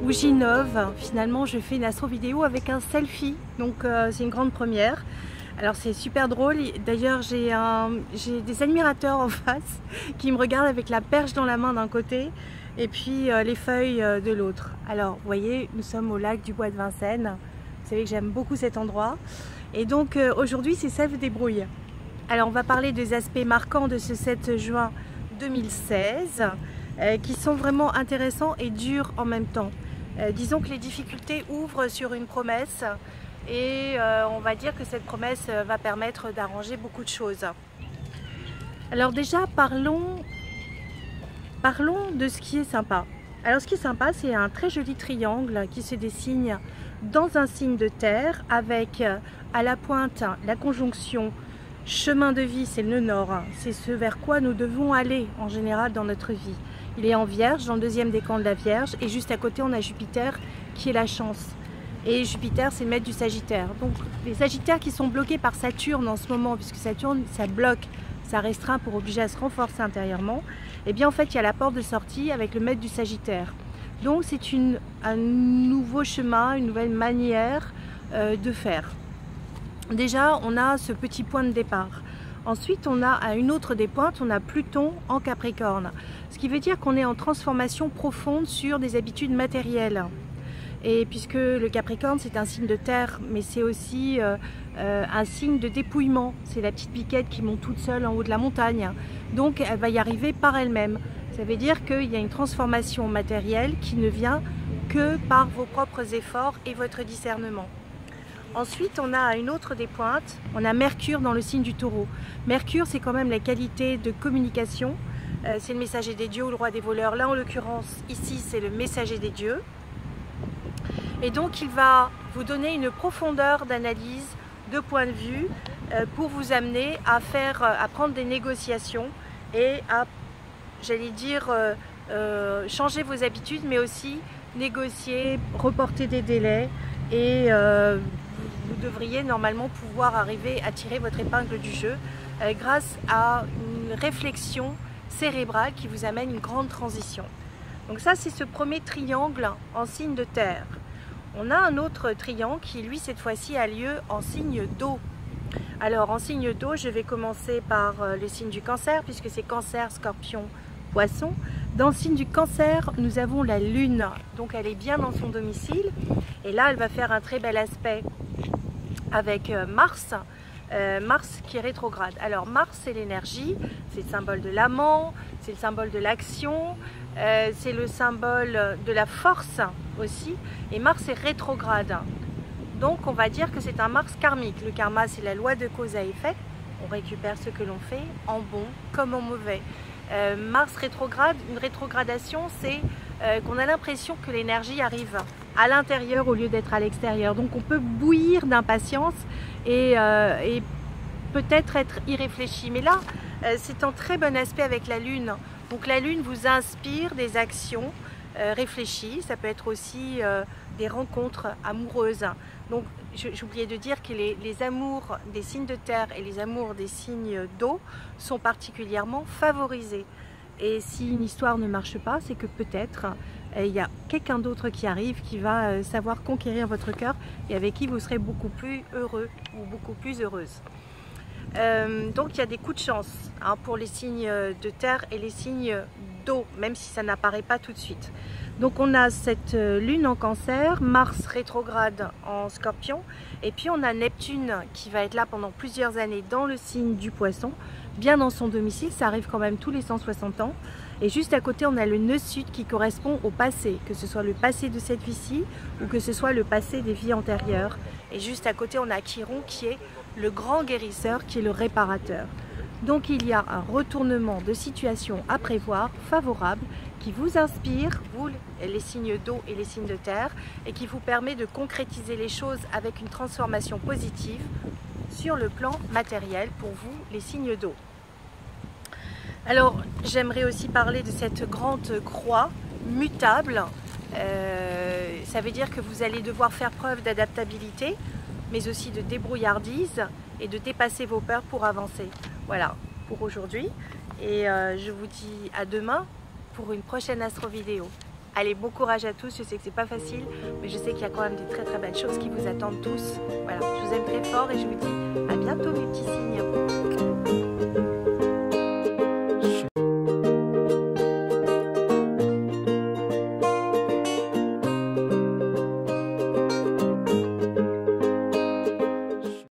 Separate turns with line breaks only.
Où j'innove. Finalement je fais une astro vidéo avec un selfie, donc c'est une grande première. Alors c'est super drôle, d'ailleurs j'ai des admirateurs en face qui me regardent avec la perche dans la main d'un côté et puis les feuilles de l'autre. Alors vous voyez, nous sommes au lac du Bois de Vincennes, vous savez que j'aime beaucoup cet endroit et donc aujourd'hui c'est Sève des Brouilles. Alors on va parler des aspects marquants de ce 7 juin 2016 qui sont vraiment intéressants et durs en même temps. Disons que les difficultés ouvrent sur une promesse et on va dire que cette promesse va permettre d'arranger beaucoup de choses. Alors déjà parlons de ce qui est sympa. Alors ce qui est sympa, c'est un très joli triangle qui se dessine dans un signe de terre avec à la pointe la conjonction chemin de vie, c'est le nœud nord, c'est ce vers quoi nous devons aller en général dans notre vie. Il est en Vierge, dans le deuxième décan de la Vierge, et juste à côté on a Jupiter qui est la chance. Et Jupiter c'est le maître du Sagittaire. Donc les Sagittaires qui sont bloqués par Saturne en ce moment, puisque Saturne ça bloque, ça restreint pour obliger à se renforcer intérieurement, et bien en fait il y a la porte de sortie avec le maître du Sagittaire. Donc c'est un nouveau chemin, une nouvelle manière de faire. Déjà on a ce petit point de départ. Ensuite on a à une autre des pointes, on a Pluton en Capricorne. Ce qui veut dire qu'on est en transformation profonde sur des habitudes matérielles. Et puisque le Capricorne c'est un signe de terre, mais c'est aussi un signe de dépouillement. C'est la petite biquette qui monte toute seule en haut de la montagne. Donc elle va y arriver par elle-même. Ça veut dire qu'il y a une transformation matérielle qui ne vient que par vos propres efforts et votre discernement. Ensuite, on a à une autre des pointes, on a Mercure dans le signe du Taureau. Mercure, c'est quand même la qualité de communication. C'est le messager des dieux ou le roi des voleurs. Là, en l'occurrence, ici, c'est le messager des dieux. Et donc, il va vous donner une profondeur d'analyse, de point de vue, pour vous amener à prendre des négociations et à, j'allais dire, changer vos habitudes, mais aussi négocier, reporter des délais et vous devriez normalement pouvoir arriver à tirer votre épingle du jeu grâce à une réflexion cérébrale qui vous amène une grande transition. Donc ça c'est ce premier triangle en signe de terre. On a un autre triangle qui lui cette fois-ci a lieu en signe d'eau. Alors en signe d'eau, je vais commencer par le signe du Cancer puisque c'est Cancer, Scorpion, Poisson. Dans le signe du Cancer, nous avons la Lune, donc elle est bien dans son domicile et là elle va faire un très bel aspect avec Mars, Mars qui est rétrograde. Alors Mars c'est l'énergie, c'est le symbole de l'amant, c'est le symbole de l'action, c'est le symbole de la force aussi, et Mars est rétrograde. Donc on va dire que c'est un Mars karmique. Le karma c'est la loi de cause à effet, on récupère ce que l'on fait en bon comme en mauvais. Mars rétrograde, une rétrogradation c'est qu'on a l'impression que l'énergie arrive à l'intérieur au lieu d'être à l'extérieur. Donc on peut bouillir d'impatience et peut-être être irréfléchi. Mais là, c'est un très bon aspect avec la Lune. Donc la Lune vous inspire des actions réfléchies. Ça peut être aussi des rencontres amoureuses. Donc j'oubliais de dire que les amours des signes de terre et les amours des signes d'eau sont particulièrement favorisés. Et si une histoire ne marche pas, c'est que peut-être il y a quelqu'un d'autre qui arrive, qui va savoir conquérir votre cœur et avec qui vous serez beaucoup plus heureux ou beaucoup plus heureuse. Donc il y a des coups de chance pour les signes de terre et les signes d'eau, même si ça n'apparaît pas tout de suite. Donc on a cette Lune en Cancer, Mars rétrograde en Scorpion, et puis on a Neptune qui va être là pendant plusieurs années dans le signe du Poisson, bien dans son domicile, ça arrive quand même tous les 160 ans. Et juste à côté, on a le nœud sud qui correspond au passé, que ce soit le passé de cette vie-ci ou que ce soit le passé des vies antérieures. Et juste à côté, on a Chiron qui est le grand guérisseur, qui est le réparateur. Donc il y a un retournement de situation à prévoir, favorable, qui vous inspire, vous les signes d'eau et les signes de terre, et qui vous permet de concrétiser les choses avec une transformation positive sur le plan matériel pour vous, les signes d'eau. Alors, j'aimerais aussi parler de cette grande croix mutable. Ça veut dire que vous allez devoir faire preuve d'adaptabilité, mais aussi de débrouillardise et de dépasser vos peurs pour avancer. Voilà pour aujourd'hui. Et je vous dis à demain pour une prochaine astro vidéo. Allez, bon courage à tous, je sais que c'est pas facile, mais je sais qu'il y a quand même des très très belles choses qui vous attendent tous. Voilà, je vous aime très fort et je vous dis à bientôt mes petits signes.